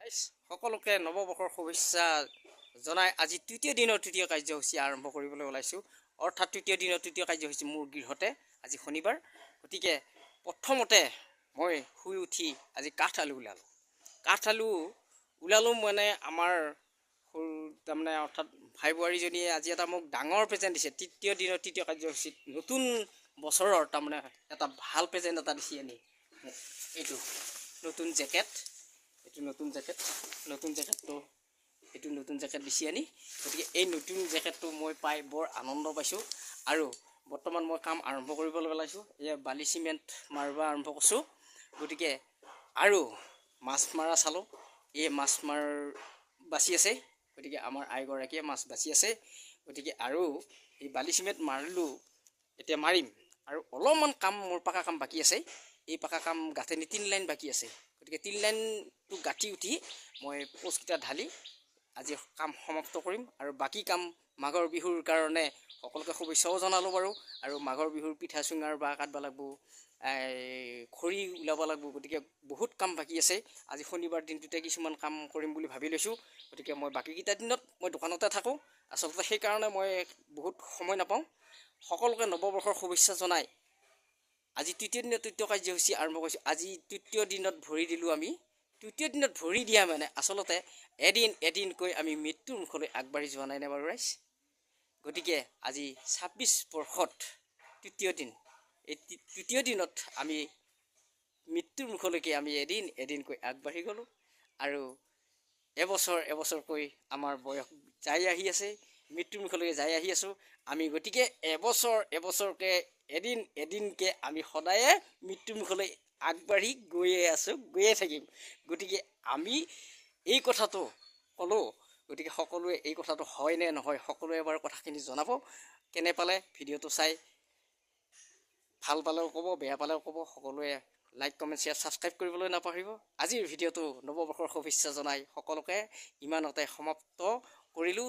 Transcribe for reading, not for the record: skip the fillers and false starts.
সকলোকে নৱবৰ্ষৰ শুভেচ্ছা জনাই আজি তৃতীয় দিনৰ তৃতীয় কাৰ্যসূচী আৰম্ভ কৰিবলৈ ওলাইছোঁ। অৰ্থাৎ তৃতীয় দিনৰ তৃতীয় কাৰ্যসূচী মোৰ গৃহতে আজি শনিবাৰ। গতিকে প্ৰথমতে মই শুই উঠি আজি কাঠ আলু ওলালোঁ মানে আমাৰ সৰু তাৰমানে অৰ্থাৎ ভাই বোৱাৰীজনীয়ে আজি এটা মোক ডাঙৰ প্ৰেজেণ্ট দিছে। তৃতীয় দিনৰ তৃতীয় কাৰ্যসূচীত নতুন বছৰৰ তাৰমানে এটা ভাল প্ৰেজেণ্ট এটা দিছে আনি মোক। এইটো নতুন জেকেট, এইটো নতুন জেকেট দিছে আনি। গতিকে এই নতুন জেকেটটো মই পাই বৰ আনন্দ পাইছোঁ। আৰু বৰ্তমান মই কাম আৰম্ভ কৰিবলৈ ওলাইছোঁ। এয়া বালি চিমেণ্ট মাৰিব আৰম্ভ কৰিছোঁ। গতিকে আৰু মাছ মাৰা চালোঁ, এই মাছ বাচি আছে। গতিকে আমাৰ আইগৰাকীয়ে মাছ বাচি আছে। গতিকে আৰু এই বালি চিমেণ্ট মাৰিলোঁ, এতিয়া মাৰিম। আৰু অলপমান কাম মোৰ পাকা কাম বাকী আছে। এই পাকা কাম গাঁথনি 3 লাইন বাকী আছে। গতিকে 3 লাইনটো গাঁঠি উঠি মই পোষ্টকেইটা ঢালি আজি কাম সমাপ্ত কৰিম। আৰু বাকী কাম মাঘৰ বিহুৰ কাৰণে সকলোকে শুভেচ্ছাও জনালোঁ বাৰু। আৰু মাঘৰ বিহুৰ পিঠা চুঙাৰ বা কাটব লাগিব, খৰি ওলাব লাগিব। গতিকে বহুত কাম বাকী আছে। আজি শনিবাৰ দিনটোতে কিছুমান কাম কৰিম বুলি ভাবি লৈছোঁ। গতিকে মই বাকীকেইটা দিনত মই দোকানতে থাকোঁ। আচলতে সেইকাৰণে মই বহুত সময় নাপাওঁ। সকলোকে নৱবৰ্ষৰ শুভেচ্ছা জনাই আজি তৃতীয় দিনত তৃতীয় কাৰ্যসূচী আৰম্ভ কৰিছোঁ। আজি তৃতীয় দিনত ভৰি দিলোঁ আমি। তৃতীয় দিনত ভৰি দিয়া মানে আচলতে এদিনকৈ আমি মৃত্যুৰ মুখলৈ আগবাঢ়ি যোৱা নাই নে বাৰু ৰাইজ? গতিকে আজি 26 বৰ্ষত তৃতীয় দিন, এই তৃতীয় দিনত আমি মৃত্যুৰ মুখলৈকে আমি এদিনকৈ আগবাঢ়ি গ'লোঁ। আৰু এবছৰকৈ আমাৰ বয়স যাই আহি আছে, মৃত্যুৰ মুখলৈকে যাই আহি আছোঁ আমি। গতিকে এবছৰকৈ এদিনকৈ আমি সদায়ে মৃত্যুৰ মুখলৈ আগবাঢ়ি গৈয়ে থাকিম। গতিকে আমি এই কথাটো ক'লোঁ। গতিকে সকলোৱে এই কথাটো হয় নে নহয় সকলোৱে এবাৰ কথাখিনি জনাব। কেনে পালে ভিডিঅ'টো চাই, ভাল পালেও ক'ব, বেয়া পালেও ক'ব। সকলোৱে লাইক, কমেণ্ট, শ্বেয়াৰ, ছাবস্ক্ৰাইব কৰিবলৈ নাপাহৰিব। আজিৰ ভিডিঅ'টো নৱবৰ্ষৰ শুভেচ্ছা জনাই সকলোকে ইমানতে সমাপ্ত কৰিলোঁ।